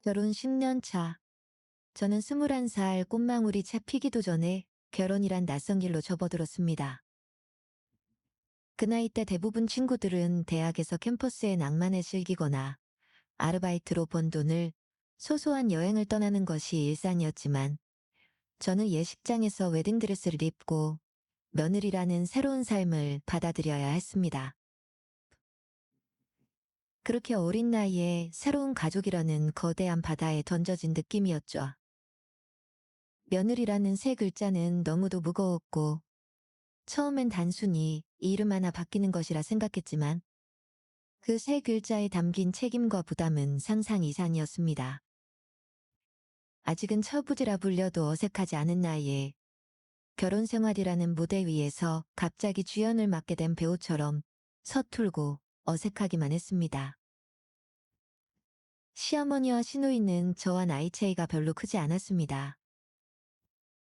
결혼 10년 차. 저는 21살 꽃망울이 채 피기도 전에 결혼이란 낯선 길로 접어들었습니다. 그 나이 때 대부분 친구들은 대학에서 캠퍼스의 낭만에 즐기거나 아르바이트로 번 돈을 소소한 여행을 떠나는 것이 일상이었지만 저는 예식장에서 웨딩드레스를 입고 며느리라는 새로운 삶을 받아들여야 했습니다. 그렇게 어린 나이에 새로운 가족이라는 거대한 바다에 던져진 느낌이었죠. 며느리라는 세 글자는 너무도 무거웠고 처음엔 단순히 이름 하나 바뀌는 것이라 생각했지만 그 세 글자에 담긴 책임과 부담은 상상 이상이었습니다. 아직은 처부지라 불려도 어색하지 않은 나이에 결혼 생활이라는 무대 위에서 갑자기 주연을 맡게 된 배우처럼 서툴고 어색하기만 했습니다. 시어머니와 시누이는 저와 나이 차이가 별로 크지 않았습니다.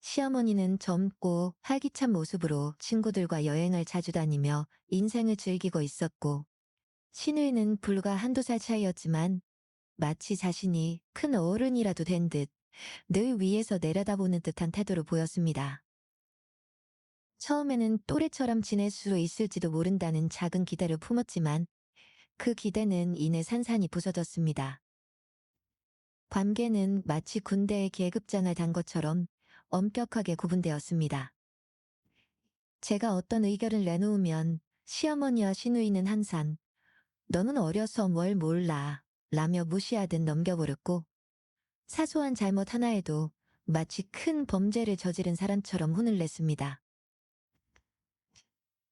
시어머니는 젊고 활기찬 모습으로 친구들과 여행을 자주 다니며 인생을 즐기고 있었고, 시누이는 불과 한두 살 차이였지만 마치 자신이 큰 어른이라도 된 듯 늘 위에서 내려다보는 듯한 태도를 보였습니다. 처음에는 또래처럼 지낼 수 있을지도 모른다는 작은 기대를 품었지만 그 기대는 이내 산산이 부서졌습니다. 관계는 마치 군대의 계급장을 단 것처럼 엄격하게 구분되었습니다. 제가 어떤 의견을 내놓으면 시어머니와 시누이는 항상 너는 어려서 뭘 몰라 라며 무시하듯 넘겨버렸고 사소한 잘못 하나에도 마치 큰 범죄를 저지른 사람처럼 혼을 냈습니다.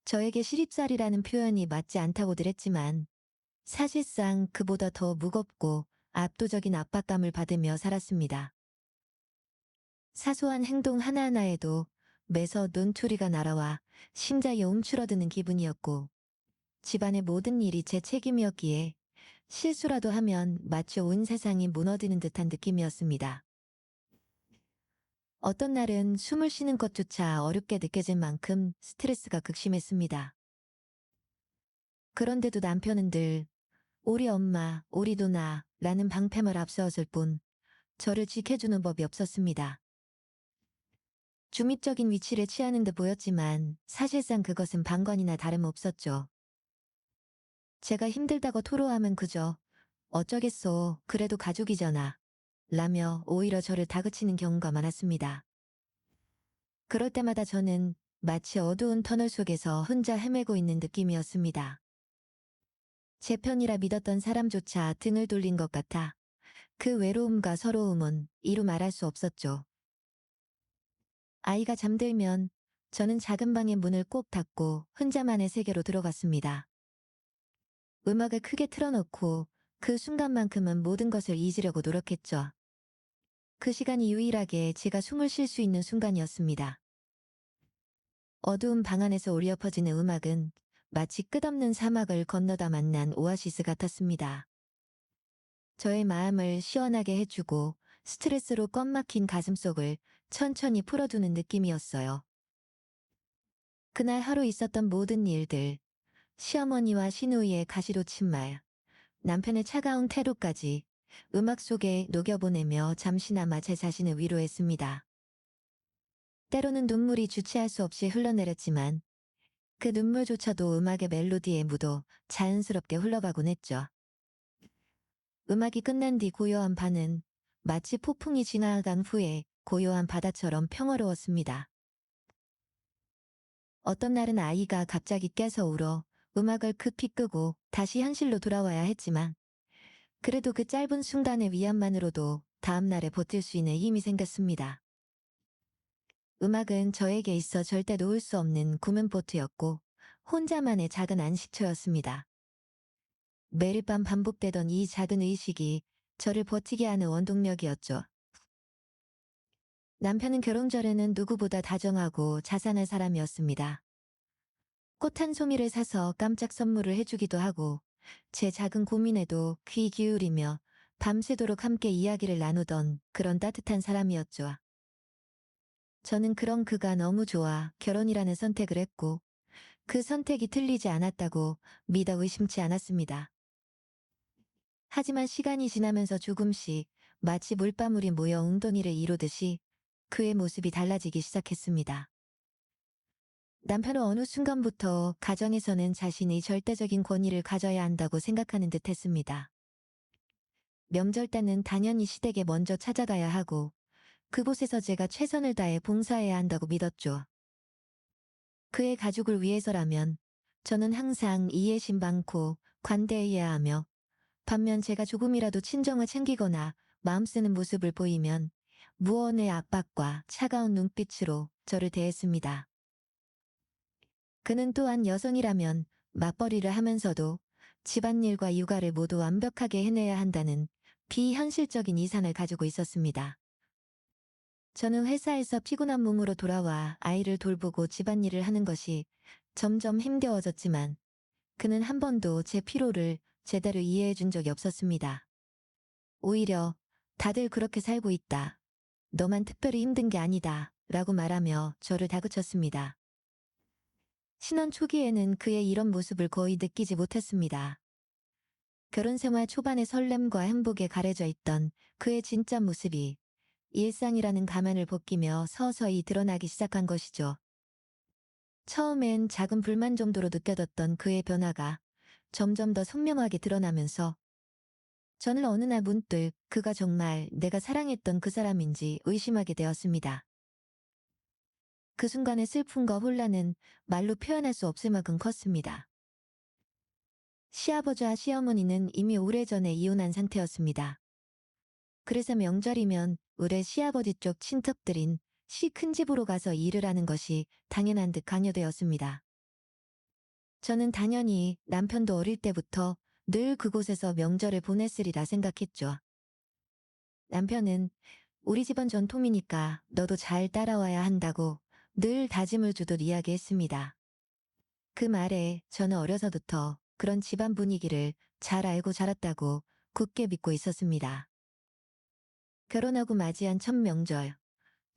저에게 시립살이라는 표현이 맞지 않다고들 했지만 사실상 그보다 더 무겁고 압도적인 압박감을 받으며 살았습니다. 사소한 행동 하나하나에도 매서 눈초리가 날아와 심장이 움츠러드는 기분이었고 집안의 모든 일이 제 책임이었기에 실수라도 하면 마치 온 세상이 무너지는 듯한 느낌이었습니다. 어떤 날은 숨을 쉬는 것조차 어렵게 느껴질 만큼 스트레스가 극심했습니다. 그런데도 남편은 늘 우리 엄마, 우리 누나 라는 방패를 앞세웠을 뿐 저를 지켜주는 법이 없었습니다. 중립적인 위치를 취하는 듯 보였지만 사실상 그것은 방관이나 다름없었죠. 제가 힘들다고 토로하면 그저 어쩌겠어, 그래도 가족이잖아 라며 오히려 저를 다그치는 경우가 많았습니다. 그럴 때마다 저는 마치 어두운 터널 속에서 혼자 헤매고 있는 느낌이었습니다. 제 편이라 믿었던 사람조차 등을 돌린 것 같아 그 외로움과 서러움은 이루 말할 수 없었죠. 아이가 잠들면 저는 작은 방의 문을 꼭 닫고 혼자만의 세계로 들어갔습니다. 음악을 크게 틀어놓고 그 순간만큼은 모든 것을 잊으려고 노력했죠. 그 시간이 유일하게 제가 숨을 쉴 수 있는 순간이었습니다. 어두운 방 안에서 울려 퍼지는 음악은 마치 끝없는 사막을 건너다 만난 오아시스 같았습니다. 저의 마음을 시원하게 해주고 스트레스로 꽉 막힌 가슴속을 천천히 풀어두는 느낌이었어요. 그날 하루 있었던 모든 일들, 시어머니와 시누이의 가시로친 말, 남편의 차가운 태도까지 음악 속에 녹여보내며 잠시나마 제 자신을 위로했습니다. 때로는 눈물이 주체할 수 없이 흘러내렸지만 그 눈물조차도 음악의 멜로디에 묻어 자연스럽게 흘러가곤 했죠. 음악이 끝난 뒤 고요한 밤은 마치 폭풍이 지나간 후에 고요한 바다처럼 평화로웠습니다. 어떤 날은 아이가 갑자기 깨서 울어 음악을 급히 끄고 다시 현실로 돌아와야 했지만 그래도 그 짧은 순간의 위안만으로도 다음날에 버틸 수 있는 힘이 생겼습니다. 음악은 저에게 있어 절대 놓을 수 없는 구men포트였고 혼자만의 작은 안식처였습니다. 매일 밤 반복되던 이 작은 의식이 저를 버티게 하는 원동력이었죠. 남편은 결혼 전에는 누구보다 다정하고 자상한 사람이었습니다. 꽃 한 송이를 사서 깜짝 선물을 해주기도 하고 제 작은 고민에도 귀 기울이며 밤새도록 함께 이야기를 나누던 그런 따뜻한 사람이었죠. 저는 그런 그가 너무 좋아 결혼이라는 선택을 했고 그 선택이 틀리지 않았다고 믿어 의심치 않았습니다. 하지만 시간이 지나면서 조금씩 마치 물방울이 모여 웅덩이를 이루듯이 그의 모습이 달라지기 시작했습니다. 남편은 어느 순간부터 가정에서는 자신이 절대적인 권위를 가져야 한다고 생각하는 듯 했습니다. 명절 때는 당연히 시댁에 먼저 찾아가야 하고 그곳에서 제가 최선을 다해 봉사해야 한다고 믿었죠. 그의 가족을 위해서라면 저는 항상 이해심 많고 관대해야 하며, 반면 제가 조금이라도 친정을 챙기거나 마음 쓰는 모습을 보이면 무언의 압박과 차가운 눈빛으로 저를 대했습니다. 그는 또한 여성이라면 맞벌이를 하면서도 집안일과 육아를 모두 완벽하게 해내야 한다는 비현실적인 이상을 가지고 있었습니다. 저는 회사에서 피곤한 몸으로 돌아와 아이를 돌보고 집안일을 하는 것이 점점 힘겨워졌지만, 그는 한 번도 제 피로를 제대로 이해해 준 적이 없었습니다. 오히려 다들 그렇게 살고 있다, 너만 특별히 힘든 게 아니다 라고 말하며 저를 다그쳤습니다. 신혼 초기에는 그의 이런 모습을 거의 느끼지 못했습니다. 결혼 생활 초반의 설렘과 행복에 가려져 있던 그의 진짜 모습이 일상이라는 가면을 벗기며 서서히 드러나기 시작한 것이죠. 처음엔 작은 불만 정도로 느껴졌던 그의 변화가 점점 더 선명하게 드러나면서 저는 어느 날 문득 그가 정말 내가 사랑했던 그 사람인지 의심하게 되었습니다. 그 순간의 슬픔과 혼란은 말로 표현할 수 없을 만큼 컸습니다. 시아버지와 시어머니는 이미 오래전에 이혼한 상태였습니다. 그래서 명절이면 의뢰 시아버지 쪽 친척들인 시 큰 집으로 가서 일을 하는 것이 당연한 듯 강요되었습니다. 저는 당연히 남편도 어릴 때부터 늘 그곳에서 명절을 보냈으리라 생각했죠. 남편은 우리 집안 전통이니까 너도 잘 따라와야 한다고 늘 다짐을 주듯 이야기했습니다. 그 말에 저는 어려서부터 그런 집안 분위기를 잘 알고 자랐다고 굳게 믿고 있었습니다. 결혼하고 맞이한 첫 명절,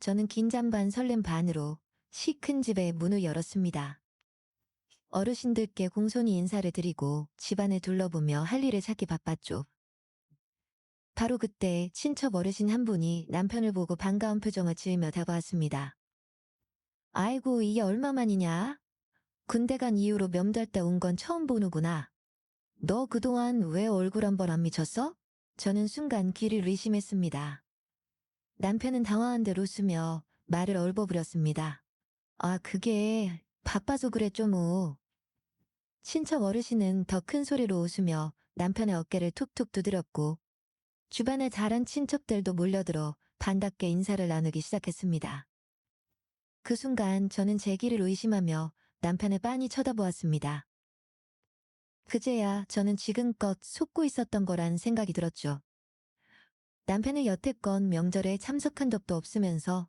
저는 긴장 반 설렘 반으로 시 큰 집의 문을 열었습니다. 어르신들께 공손히 인사를 드리고 집안을 둘러보며 할 일을 찾기 바빴죠. 바로 그때 친척 어르신 한 분이 남편을 보고 반가운 표정을 지으며 다가왔습니다. 아이고, 이게 얼마만이냐? 군대 간 이후로 명절 때 온 건 처음 보는구나. 너 그동안 왜 얼굴 한 번 안 미쳤어? 저는 순간 귀를 의심했습니다. 남편은 당황한 듯 웃으며 말을 얼버무렸습니다. 아, 그게 바빠서 그랬죠 뭐. 친척 어르신은 더 큰 소리로 웃으며 남편의 어깨를 툭툭 두드렸고, 주변의 다른 친척들도 몰려들어 반갑게 인사를 나누기 시작했습니다. 그 순간 저는 제 길을 의심하며 남편을 빤히 쳐다보았습니다. 그제야 저는 지금껏 속고 있었던 거란 생각이 들었죠. 남편은 여태껏 명절에 참석한 적도 없으면서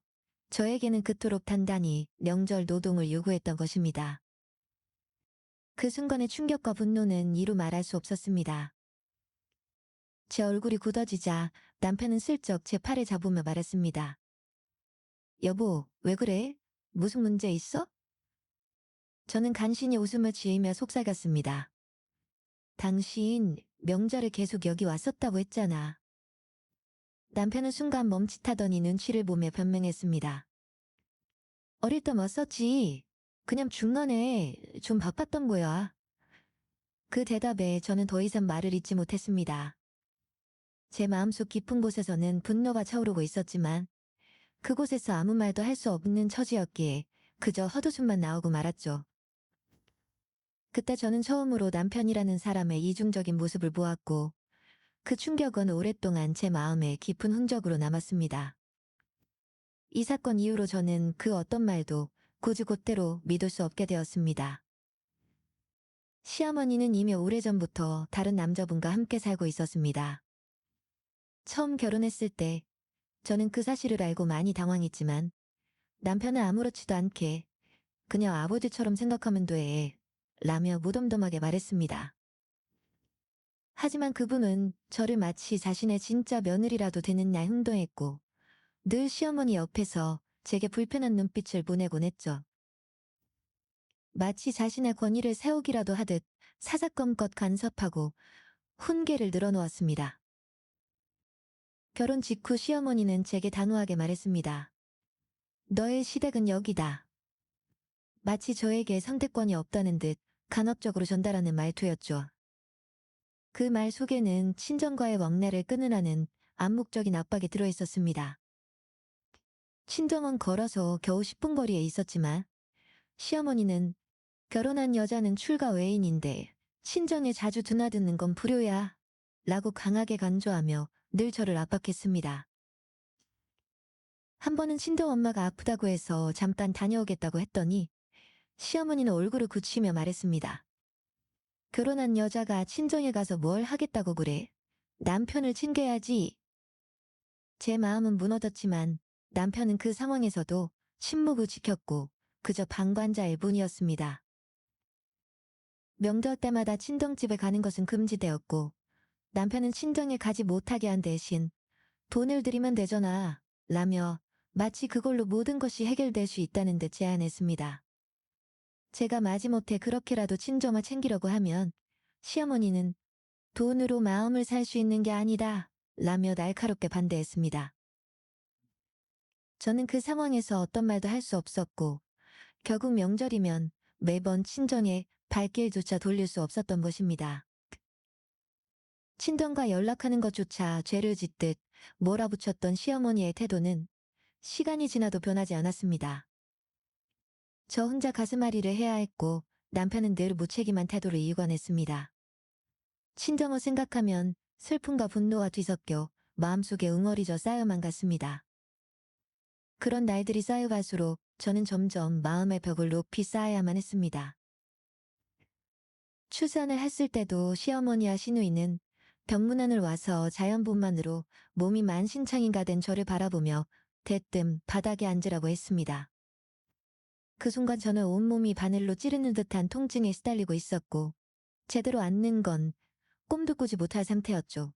저에게는 그토록 단단히 명절 노동을 요구했던 것입니다. 그 순간의 충격과 분노는 이루 말할 수 없었습니다. 제 얼굴이 굳어지자 남편은 슬쩍 제 팔을 잡으며 말했습니다. 여보, 왜 그래? 무슨 문제 있어? 저는 간신히 웃음을 지으며 속삭였습니다. 당신 명절에 계속 여기 왔었다고 했잖아. 남편은 순간 멈칫하더니 눈치를 보며 변명했습니다. 어릴 때 왔었지. 그냥 중간에 좀 바빴던 거야. 그 대답에 저는 더 이상 말을 잇지 못했습니다. 제 마음속 깊은 곳에서는 분노가 차오르고 있었지만 그곳에서 아무 말도 할 수 없는 처지였기에 그저 헛웃음만 나오고 말았죠. 그때 저는 처음으로 남편이라는 사람의 이중적인 모습을 보았고, 그 충격은 오랫동안 제 마음에 깊은 흔적으로 남았습니다. 이 사건 이후로 저는 그 어떤 말도 곧이곧대로 믿을 수 없게 되었습니다. 시어머니는 이미 오래전부터 다른 남자분과 함께 살고 있었습니다. 처음 결혼했을 때 저는 그 사실을 알고 많이 당황했지만, 남편은 아무렇지도 않게 그냥 아버지처럼 생각하면 돼 라며 무덤덤하게 말했습니다. 하지만 그분은 저를 마치 자신의 진짜 며느리라도 되는 날 흥동했고, 늘 시어머니 옆에서 제게 불편한 눈빛을 보내곤 했죠. 마치 자신의 권위를 세우기라도 하듯 사사건건 간섭하고 훈계를 늘어놓았습니다. 결혼 직후 시어머니는 제게 단호하게 말했습니다. 너의 시댁은 여기다. 마치 저에게 선택권이 없다는 듯 간접적으로 전달하는 말투였죠. 그 말 속에는 친정과의 왕래를 끊으라는 암묵적인 압박이 들어있었습니다. 친정은 걸어서 겨우 10분 거리에 있었지만 시어머니는 결혼한 여자는 출가 외인인데 친정에 자주 드나드는 건 불효야 라고 강하게 간주하며 늘 저를 압박했습니다. 한 번은 친정엄마가 아프다고 해서 잠깐 다녀오겠다고 했더니 시어머니는 얼굴을 굳히며 말했습니다. 결혼한 여자가 친정에 가서 뭘 하겠다고 그래? 남편을 챙겨야지. 제 마음은 무너졌지만 남편은 그 상황에서도 침묵을 지켰고 그저 방관자일 뿐이었습니다. 명절 때마다 친정집에 가는 것은 금지되었고 남편은 친정에 가지 못하게 한 대신 돈을 들이면 되잖아 라며 마치 그걸로 모든 것이 해결될 수 있다는 듯 제안했습니다. 제가 마지못해 그렇게라도 친정을 챙기려고 하면 시어머니는 돈으로 마음을 살 수 있는 게 아니다 라며 날카롭게 반대했습니다. 저는 그 상황에서 어떤 말도 할 수 없었고 결국 명절이면 매번 친정에 발길조차 돌릴 수 없었던 것입니다. 친정과 연락하는 것조차 죄를 짓듯 몰아붙였던 시어머니의 태도는 시간이 지나도 변하지 않았습니다. 저 혼자 가슴앓이를 해야 했고 남편은 늘 무책임한 태도를 이관했습니다. 친정을 생각하면 슬픔과 분노가 뒤섞여 마음속에 응어리져 쌓여만 갔습니다. 그런 날들이 쌓여갈수록 저는 점점 마음의 벽을 높이 쌓아야만 했습니다. 출산을 했을 때도 시어머니와 시누이는 병문안을 와서 자연분만으로 몸이 만신창이가 된 저를 바라보며 대뜸 바닥에 앉으라고 했습니다. 그 순간 저는 온몸이 바늘로 찌르는 듯한 통증에 시달리고 있었고 제대로 앉는 건 꿈도 꾸지 못할 상태였죠.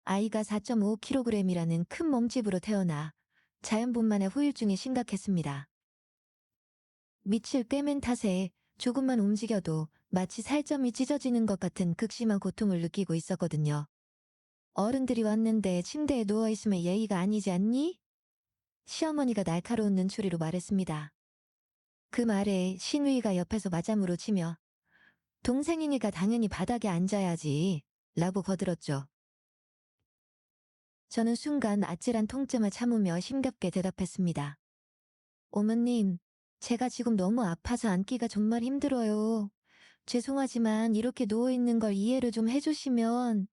아이가 4.5kg이라는 큰 몸집으로 태어나 자연분만의 후유증이 심각했습니다. 밑을 꿰맨 탓에 조금만 움직여도 마치 살점이 찢어지는 것 같은 극심한 고통을 느끼고 있었거든요. 어른들이 왔는데 침대에 누워있으면 예의가 아니지 않니? 시어머니가 날카로운 눈초리로 말했습니다. 그 말에 시누이가 옆에서 맞장구로 치며 동생이니까 당연히 바닥에 앉아야지 라고 거들었죠. 저는 순간 아찔한 통증을 참으며 힘겹게 대답했습니다. 어머님, 제가 지금 너무 아파서 앉기가 정말 힘들어요. 죄송하지만 이렇게 누워있는 걸 이해를 좀 해주시면.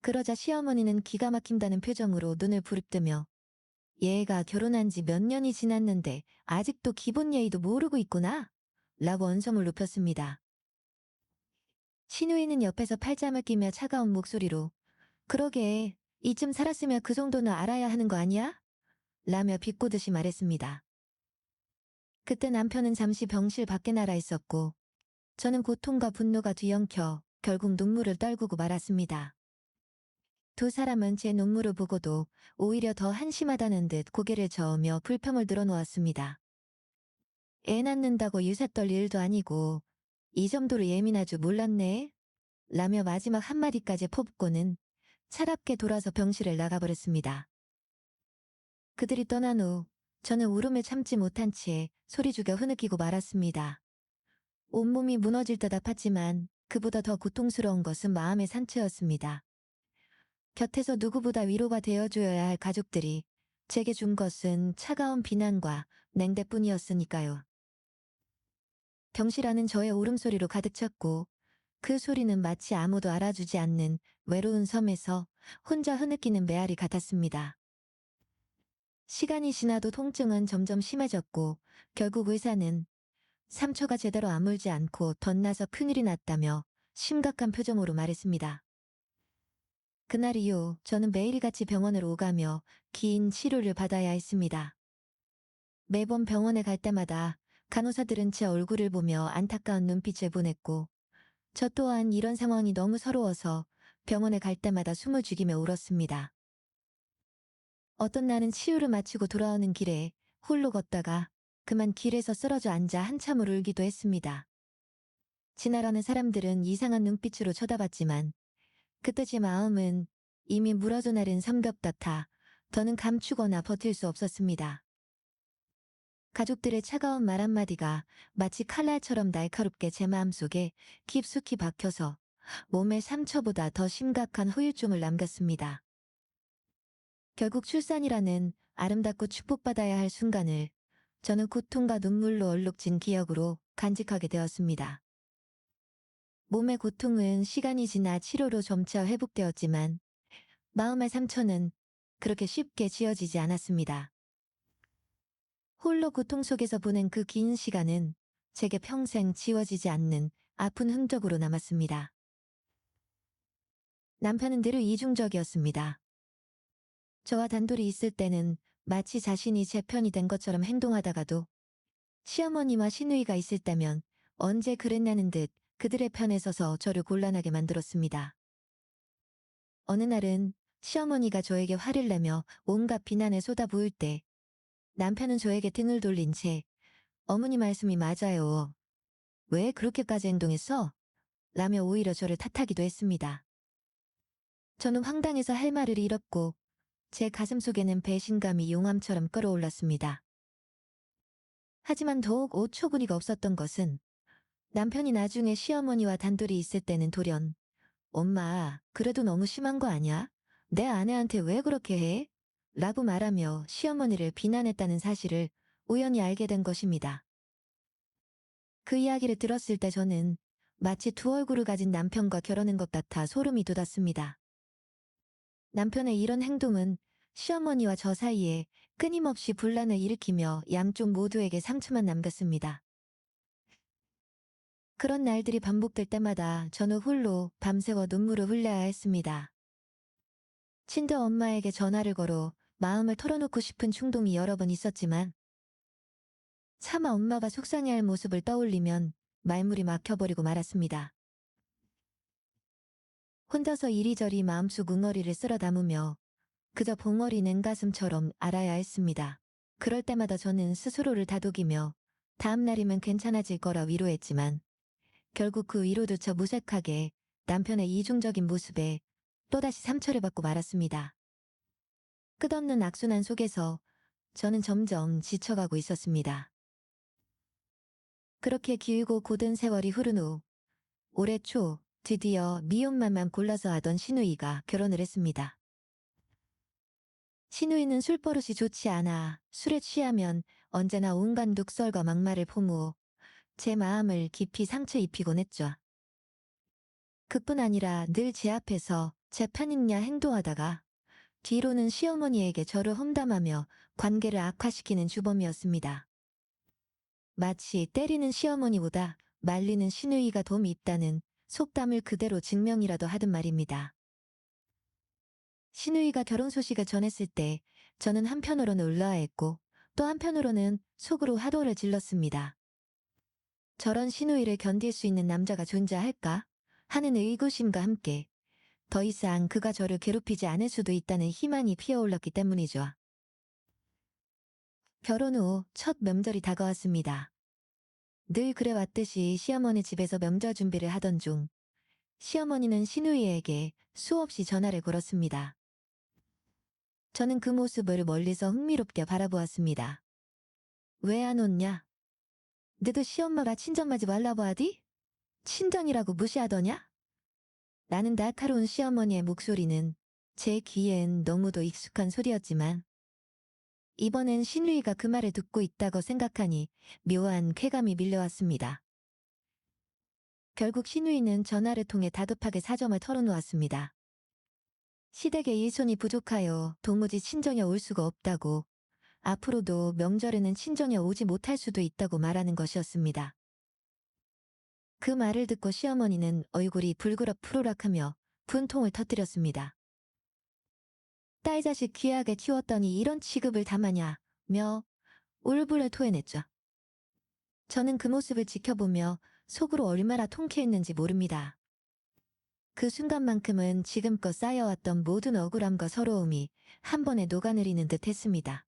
그러자 시어머니는 기가 막힌다는 표정으로 눈을 부릅뜨며 얘가 결혼한 지 몇 년이 지났는데 아직도 기본 예의도 모르고 있구나 라고 언성을 높였습니다. 시누이는 옆에서 팔짱을 끼며 차가운 목소리로 그러게 이쯤 살았으면 그 정도는 알아야 하는 거 아니야? 라며 비꼬듯이 말했습니다. 그때 남편은 잠시 병실 밖에 나라 있었고 저는 고통과 분노가 뒤엉켜 결국 눈물을 떨구고 말았습니다. 두 사람은 제 눈물을 보고도 오히려 더 한심하다는 듯 고개를 저으며 불평을 늘어놓았습니다. 애 낳는다고 유세 떨 일도 아니고 이 정도로 예민할 줄 몰랐네? 라며 마지막 한마디까지 퍼붓고는 차갑게 돌아서 병실을 나가버렸습니다. 그들이 떠난 후 저는 울음을 참지 못한 채 소리 죽여 흐느끼고 말았습니다. 온몸이 무너질 듯 아팠지만 그보다 더 고통스러운 것은 마음의 상처였습니다. 곁에서 누구보다 위로가 되어줘야 할 가족들이 제게 준 것은 차가운 비난과 냉대뿐이었으니까요. 병실 안은 저의 울음소리로 가득 찼고 그 소리는 마치 아무도 알아주지 않는 외로운 섬에서 혼자 흐느끼는 메아리 같았습니다. 시간이 지나도 통증은 점점 심해졌고 결국 의사는 상처가 제대로 아물지 않고 덧나서 큰일이 났다며 심각한 표정으로 말했습니다. 그날 이후 저는 매일같이 병원으로 오가며 긴 치료를 받아야 했습니다. 매번 병원에 갈 때마다 간호사들은 제 얼굴을 보며 안타까운 눈빛을 보냈고 저 또한 이런 상황이 너무 서러워서 병원에 갈 때마다 숨을 죽이며 울었습니다. 어떤 날은 치유를 마치고 돌아오는 길에 홀로 걷다가 그만 길에서 쓰러져 앉아 한참을 울기도 했습니다. 지나가는 사람들은 이상한 눈빛으로 쳐다봤지만 그때 제 마음은 이미 무너져 나른 성벽 같아 더는 감추거나 버틸 수 없었습니다. 가족들의 차가운 말 한마디가 마치 칼날처럼 날카롭게 제 마음속에 깊숙이 박혀서 몸의 상처보다 더 심각한 후유증을 남겼습니다. 결국 출산이라는 아름답고 축복받아야 할 순간을 저는 고통과 눈물로 얼룩진 기억으로 간직하게 되었습니다. 몸의 고통은 시간이 지나 치료로 점차 회복되었지만 마음의 상처는 그렇게 쉽게 지워지지 않았습니다. 홀로 고통 속에서 보낸 그 긴 시간은 제게 평생 지워지지 않는 아픈 흔적으로 남았습니다. 남편은 늘 이중적이었습니다. 저와 단둘이 있을 때는 마치 자신이 제 편이 된 것처럼 행동하다가도 시어머니와 시누이가 있을 때면 언제 그랬냐는 듯 그들의 편에 서서 저를 곤란하게 만들었습니다. 어느 날은 시어머니가 저에게 화를 내며 온갖 비난을 쏟아부을 때 남편은 저에게 등을 돌린 채 어머니 말씀이 맞아요. 왜 그렇게까지 행동했어? 라며 오히려 저를 탓하기도 했습니다. 저는 황당해서 할 말을 잃었고 제 가슴 속에는 배신감이 용암처럼 끓어올랐습니다. 하지만 더욱 오초구니가 없었던 것은 남편이 나중에 시어머니와 단둘이 있을 때는 돌연 엄마, 그래도 너무 심한 거 아니야? 내 아내한테 왜 그렇게 해? 라고 말하며 시어머니를 비난했다는 사실을 우연히 알게 된 것입니다. 그 이야기를 들었을 때 저는 마치 두 얼굴을 가진 남편과 결혼한 것 같아 소름이 돋았습니다. 남편의 이런 행동은 시어머니와 저 사이에 끊임없이 분란을 일으키며 양쪽 모두에게 상처만 남겼습니다. 그런 날들이 반복될 때마다 저는 홀로 밤새워 눈물을 흘려야 했습니다. 친정 엄마에게 전화를 걸어 마음을 털어놓고 싶은 충동이 여러 번 있었지만 차마 엄마가 속상해할 모습을 떠올리면 말문이 막혀버리고 말았습니다. 혼자서 이리저리 마음속 웅어리를 쓸어 담으며 그저 봉어리 냉가슴처럼 알아야 했습니다. 그럴 때마다 저는 스스로를 다독이며 다음 날이면 괜찮아질 거라 위로했지만 결국 그 위로조차 무색하게 남편의 이중적인 모습에 또다시 상처를 받고 말았습니다. 끝없는 악순환 속에서 저는 점점 지쳐가고 있었습니다. 그렇게 길고 고된 세월이 흐른 후 올해 초 드디어 미혼만만 골라서 하던 시누이가 결혼을 했습니다. 시누이는 술버릇이 좋지 않아 술에 취하면 언제나 온갖 욕설과 막말을 포무어 제 마음을 깊이 상처 입히곤 했죠. 그뿐 아니라 늘 제 앞에서 제 편있냐 행동하다가 뒤로는 시어머니에게 저를 험담하며 관계를 악화시키는 주범이었습니다. 마치 때리는 시어머니보다 말리는 시누이가 더 밉다는 속담을 그대로 증명이라도 하듯 말입니다. 시누이가 결혼 소식을 전했을 때 저는 한편으로는 울라했고 또 한편으로는 속으로 화도를 질렀습니다. 저런 시누이를 견딜 수 있는 남자가 존재할까? 하는 의구심과 함께 더 이상 그가 저를 괴롭히지 않을 수도 있다는 희망이 피어올랐기 때문이죠. 결혼 후 첫 명절이 다가왔습니다. 늘 그래왔듯이 시어머니 집에서 명절 준비를 하던 중 시어머니는 시누이에게 수없이 전화를 걸었습니다. 저는 그 모습을 멀리서 흥미롭게 바라보았습니다. 왜 안 온냐? 너도 시엄마가 친정맞이 말라고 하디? 친정이라고 무시하더냐? 라는 날카로운 시어머니의 목소리는 제 귀엔 너무도 익숙한 소리였지만 이번엔 시누이가 그 말을 듣고 있다고 생각하니 묘한 쾌감이 밀려왔습니다. 결국 시누이는 전화를 통해 다급하게 사정을 털어놓았습니다. 시댁에 일손이 부족하여 도무지 친정에 올 수가 없다고 앞으로도 명절에는 친정에 오지 못할 수도 있다고 말하는 것이었습니다. 그 말을 듣고 시어머니는 얼굴이 불그럭 푸르락하며 분통을 터뜨렸습니다. 딸 자식 귀하게 키웠더니 이런 취급을 당하냐며 울분을 토해냈죠. 저는 그 모습을 지켜보며 속으로 얼마나 통쾌했는지 모릅니다. 그 순간만큼은 지금껏 쌓여왔던 모든 억울함과 서러움이 한 번에 녹아내리는 듯 했습니다.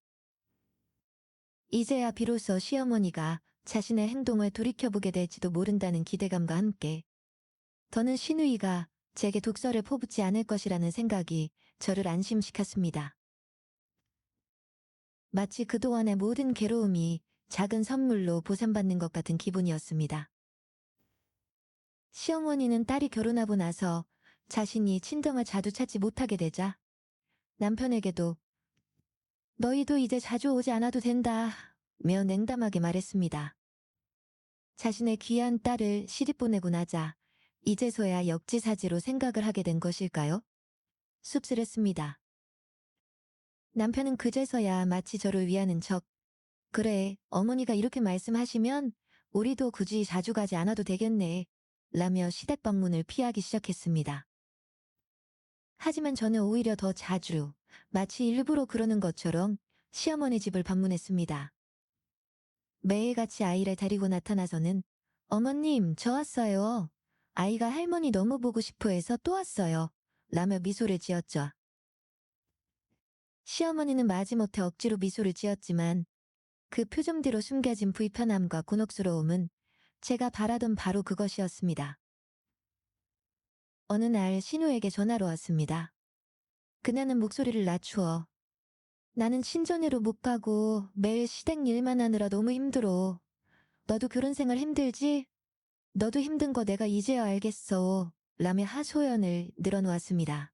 이제야 비로소 시어머니가 자신의 행동을 돌이켜보게 될지도 모른다는 기대감과 함께 더는 시누이가 제게 독서를 퍼붓지 않을 것이라는 생각이 저를 안심시켰습니다. 마치 그동안의 모든 괴로움이 작은 선물로 보상받는 것 같은 기분이었습니다. 시어머니는 딸이 결혼하고 나서 자신이 친정을 자주 찾지 못하게 되자 남편에게도 너희도 이제 자주 오지 않아도 된다 며 냉담하게 말했습니다. 자신의 귀한 딸을 시집 보내고 나자 이제서야 역지사지로 생각을 하게 된 것일까요? 씁쓸했습니다. 남편은 그제서야 마치 저를 위하는 척 그래 어머니가 이렇게 말씀하시면 우리도 굳이 자주 가지 않아도 되겠네 라며 시댁 방문을 피하기 시작했습니다. 하지만 저는 오히려 더 자주 마치 일부러 그러는 것처럼 시어머니 집을 방문했습니다. 매일같이 아이를 데리고 나타나서는 어머님 저 왔어요. 아이가 할머니 너무 보고 싶어 해서 또 왔어요. 라며 미소를 지었죠. 시어머니는 마지못해 억지로 미소를 지었지만 그 표정 뒤로 숨겨진 불편함과 곤혹스러움은 제가 바라던 바로 그것이었습니다. 어느 날 신우에게 전화로 왔습니다. 그녀는 목소리를 낮추어 나는 친정으로 못 가고 매일 시댁 일만 하느라 너무 힘들어. 너도 결혼 생활 힘들지? 너도 힘든 거 내가 이제야 알겠어. 라며 하소연을 늘어놓았습니다.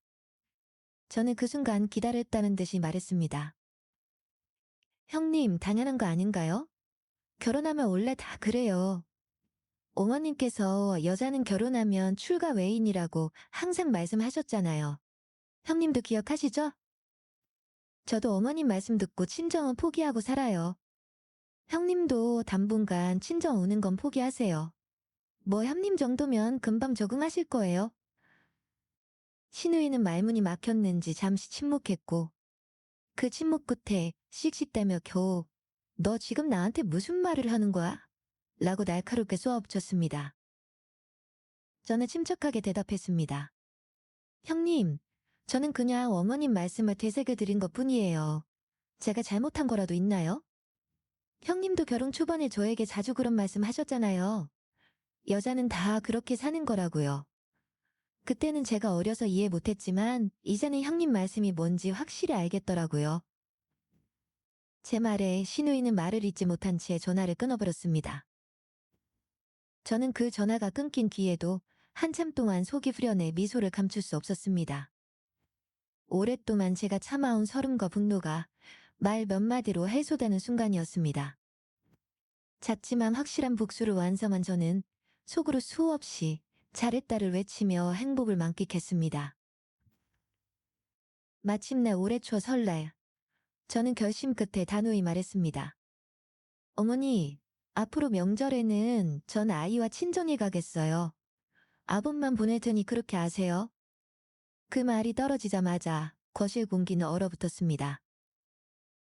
저는 그 순간 기다렸다는 듯이 말했습니다. 형님, 당연한 거 아닌가요? 결혼하면 원래 다 그래요. 어머님께서 여자는 결혼하면 출가 외인이라고 항상 말씀하셨잖아요. 형님도 기억하시죠? 저도 어머님 말씀 듣고 친정은 포기하고 살아요. 형님도 당분간 친정 오는 건 포기하세요. 뭐 형님 정도면 금방 적응하실 거예요. 신우이는 말문이 막혔는지 잠시 침묵했고 그 침묵 끝에 씩씩대며 겨우 너 지금 나한테 무슨 말을 하는 거야? 라고 날카롭게 쏘아붙였습니다. 저는 침착하게 대답했습니다. 형님, 저는 그냥 어머님 말씀을 되새겨드린 것뿐이에요. 제가 잘못한 거라도 있나요? 형님도 결혼 초반에 저에게 자주 그런 말씀 하셨잖아요. 여자는 다 그렇게 사는 거라고요. 그때는 제가 어려서 이해 못했지만 이제는 형님 말씀이 뭔지 확실히 알겠더라고요. 제 말에 신우이는 말을 잇지 못한 채 전화를 끊어버렸습니다. 저는 그 전화가 끊긴 뒤에도 한참 동안 속이 후련해 미소를 감출 수 없었습니다. 오랫동안 제가 참아온 서름과 분노가 말 몇 마디로 해소되는 순간이었습니다. 작지만 확실한 복수를 완성한 저는 속으로 수없이 잘했다를 외치며 행복을 만끽했습니다. 마침내 올해 초 설날, 저는 결심 끝에 단호히 말했습니다. 어머니, 앞으로 명절에는 전 아이와 친정에 가겠어요. 아범만 보낼 테니 그렇게 아세요? 그 말이 떨어지자마자 거실 공기는 얼어붙었습니다.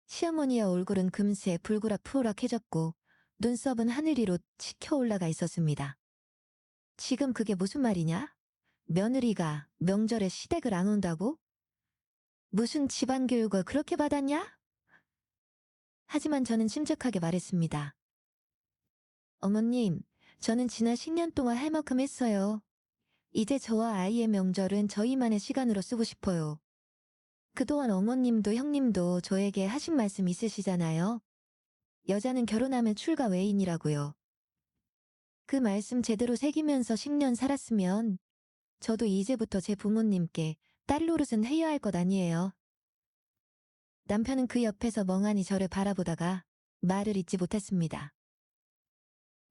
시어머니의 얼굴은 금세 불그락푸락해졌고 눈썹은 하늘 위로 치켜 올라가 있었습니다. 지금 그게 무슨 말이냐? 며느리가 명절에 시댁을 안 온다고? 무슨 집안 교육을 그렇게 받았냐? 하지만 저는 침착하게 말했습니다. 어머님, 저는 지난 10년 동안 할 만큼 했어요. 이제 저와 아이의 명절은 저희만의 시간으로 쓰고 싶어요. 그동안 어머님도 형님도 저에게 하신 말씀 있으시잖아요. 여자는 결혼하면 출가 외인이라고요. 그 말씀 제대로 새기면서 10년 살았으면 저도 이제부터 제 부모님께 딸 노릇은 해야 할 것 아니에요. 남편은 그 옆에서 멍하니 저를 바라보다가 말을 잇지 못했습니다.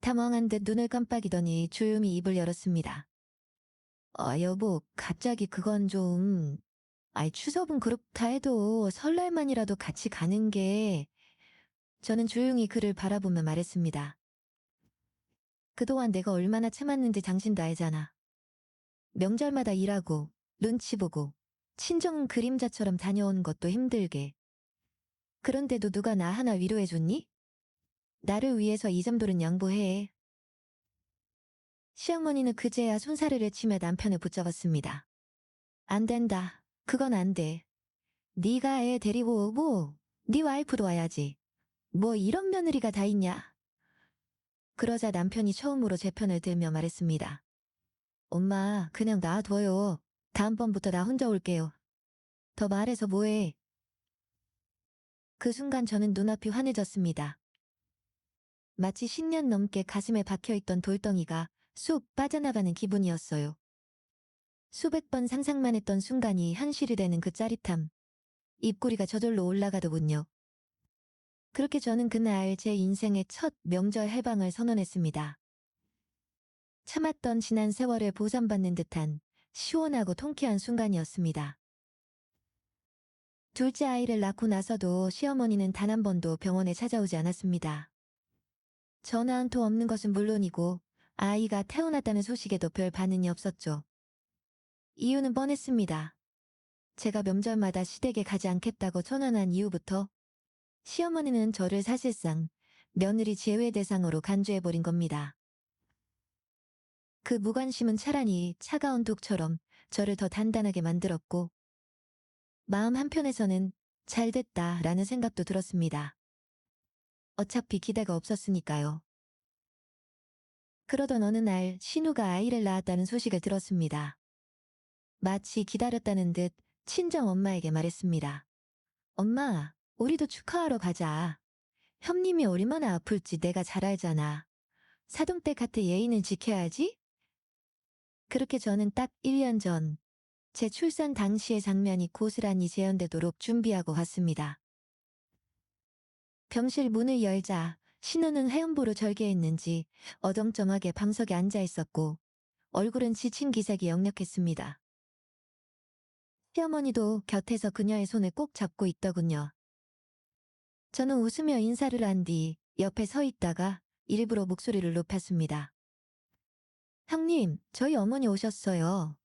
당황한 듯 눈을 깜빡이더니 조용히 입을 열었습니다. 여보, 갑자기 그건 좀... 추석은 그렇다 해도 설날만이라도 같이 가는 게... 저는 조용히 그를 바라보며 말했습니다. 그동안 내가 얼마나 참았는지 당신도 알잖아. 명절마다 일하고, 눈치 보고, 친정은 그림자처럼 다녀온 것도 힘들게. 그런데도 누가 나 하나 위로해줬니? 나를 위해서 이 정도는 양보해. 시어머니는 그제야 손사래를 치며 남편을 붙잡았습니다. 안 된다. 그건 안 돼. 네가 애 데리고 오고 네 와이프도 와야지. 뭐 이런 며느리가 다 있냐? 그러자 남편이 처음으로 제 편을 들며 말했습니다. 엄마, 그냥 놔둬요. 다음번부터 나 혼자 올게요. 더 말해서 뭐해. 그 순간 저는 눈앞이 환해졌습니다. 마치 10년 넘게 가슴에 박혀있던 돌덩이가 쑥 빠져나가는 기분이었어요. 수백 번 상상만 했던 순간이 현실이 되는 그 짜릿함. 입꼬리가 저절로 올라가더군요. 그렇게 저는 그날 제 인생의 첫 명절 해방을 선언했습니다. 참았던 지난 세월을 보상받는 듯한 시원하고 통쾌한 순간이었습니다. 둘째 아이를 낳고 나서도 시어머니는 단 한 번도 병원에 찾아오지 않았습니다. 전화 한 통 없는 것은 물론이고 아이가 태어났다는 소식에도 별 반응이 없었죠. 이유는 뻔했습니다. 제가 명절마다 시댁에 가지 않겠다고 선언한 이후부터 시어머니는 저를 사실상 며느리 제외 대상으로 간주해버린 겁니다. 그 무관심은 차라리 차가운 독처럼 저를 더 단단하게 만들었고 마음 한편에서는 잘됐다라는 생각도 들었습니다. 어차피 기대가 없었으니까요. 그러던 어느 날 신우가 아이를 낳았다는 소식을 들었습니다. 마치 기다렸다는 듯 친정 엄마에게 말했습니다. 엄마, 우리도 축하하러 가자. 형님이 얼마나 아플지 내가 잘 알잖아. 사돈댁 같은 예의는 지켜야지? 그렇게 저는 딱 1년 전, 제 출산 당시의 장면이 고스란히 재현되도록 준비하고 갔습니다. 병실 문을 열자 신우는 해음보로 절개했는지 어정쩡하게 방석에 앉아 있었고 얼굴은 지친 기색이 역력했습니다. 시어머니도 곁에서 그녀의 손을 꼭 잡고 있더군요. 저는 웃으며 인사를 한 뒤 옆에 서 있다가 일부러 목소리를 높였습니다. 형님, 저희 어머니 오셨어요.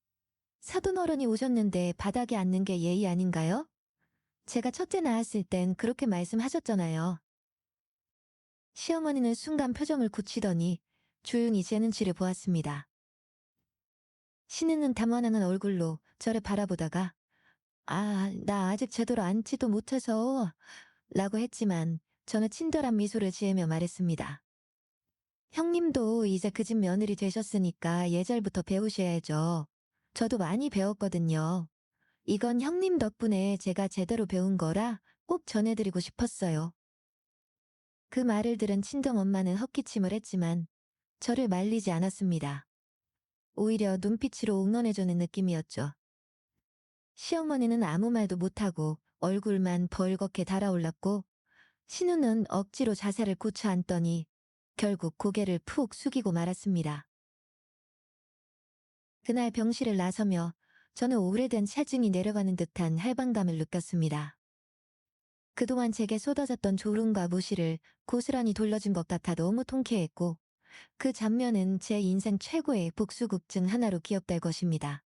사돈어른이 오셨는데 바닥에 앉는 게 예의 아닌가요? 제가 첫째 낳았을 땐 그렇게 말씀하셨잖아요. 시어머니는 순간 표정을 굳히더니 조용히 제 눈치를 보았습니다. 신우는 담원하는 얼굴로 저를 바라보다가 나 아직 제대로 앉지도 못해서 라고 했지만 저는 친절한 미소를 지으며 말했습니다. 형님도 이제 그 집 며느리 되셨으니까 예절부터 배우셔야죠. 저도 많이 배웠거든요. 이건 형님 덕분에 제가 제대로 배운 거라 꼭 전해드리고 싶었어요. 그 말을 들은 친정엄마는 헛기침을 했지만 저를 말리지 않았습니다. 오히려 눈빛으로 응원해주는 느낌이었죠. 시어머니는 아무 말도 못하고 얼굴만 벌겋게 달아올랐고 신우는 억지로 자세를 고쳐 앉더니 결국 고개를 푹 숙이고 말았습니다. 그날 병실을 나서며 저는 오래된 체증이 내려가는 듯한 해방감을 느꼈습니다. 그동안 제게 쏟아졌던 졸음과 무시를 고스란히 돌려준 것 같아 너무 통쾌했고 그 장면은 제 인생 최고의 복수극 중 하나로 기억될 것입니다.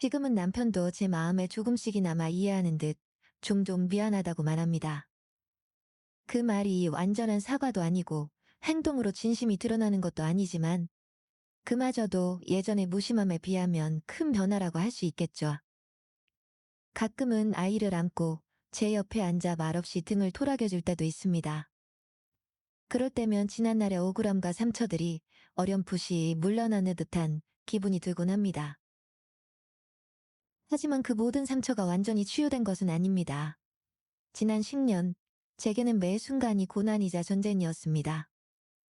지금은 남편도 제 마음에 조금씩이나마 이해하는 듯 종종 미안하다고 말합니다. 그 말이 완전한 사과도 아니고 행동으로 진심이 드러나는 것도 아니지만 그마저도 예전의 무심함에 비하면 큰 변화라고 할 수 있겠죠. 가끔은 아이를 안고 제 옆에 앉아 말없이 등을 토닥여줄 때도 있습니다. 그럴 때면 지난날의 억울함과 상처들이 어렴풋이 물러나는 듯한 기분이 들곤 합니다. 하지만 그 모든 상처가 완전히 치유된 것은 아닙니다. 지난 10년, 제게는 매 순간이 고난이자 전쟁이었습니다.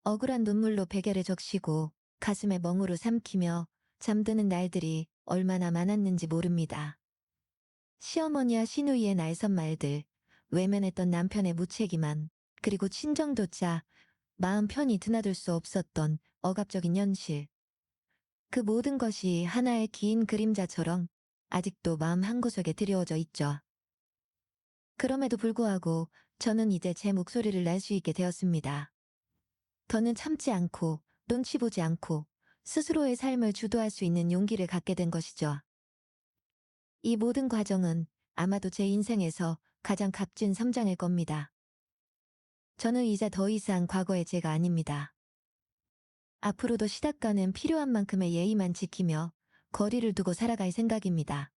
억울한 눈물로 베개를 적시고 가슴에 멍으로 삼키며 잠드는 날들이 얼마나 많았는지 모릅니다. 시어머니와 시누이의 날선 말들, 외면했던 남편의 무책임함, 그리고 친정조차 마음 편히 드나들 수 없었던 억압적인 현실. 그 모든 것이 하나의 긴 그림자처럼 아직도 마음 한구석에 드리워져 있죠. 그럼에도 불구하고 저는 이제 제 목소리를 낼 수 있게 되었습니다. 더는 참지 않고 눈치 보지 않고 스스로의 삶을 주도할 수 있는 용기를 갖게 된 것이죠. 이 모든 과정은 아마도 제 인생에서 가장 값진 성장일 겁니다. 저는 이제 더 이상 과거의 제가 아닙니다. 앞으로도 시댁과는 필요한 만큼의 예의만 지키며 거리를 두고 살아갈 생각입니다.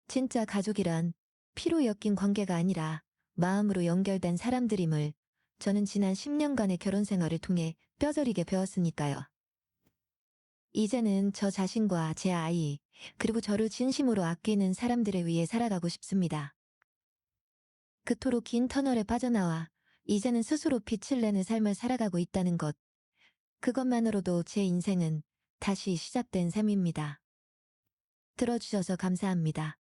진짜 가족이란 피로 엮인 관계가 아니라 마음으로 연결된 사람들임을 저는 지난 10년간의 결혼 생활을 통해 뼈저리게 배웠으니까요. 이제는 저 자신과 제 아이, 그리고 저를 진심으로 아끼는 사람들을 위해 살아가고 싶습니다. 그토록 긴 터널에 빠져나와 이제는 스스로 빛을 내는 삶을 살아가고 있다는 것, 그것만으로도 제 인생은 다시 시작된 셈입니다. 들어주셔서 감사합니다.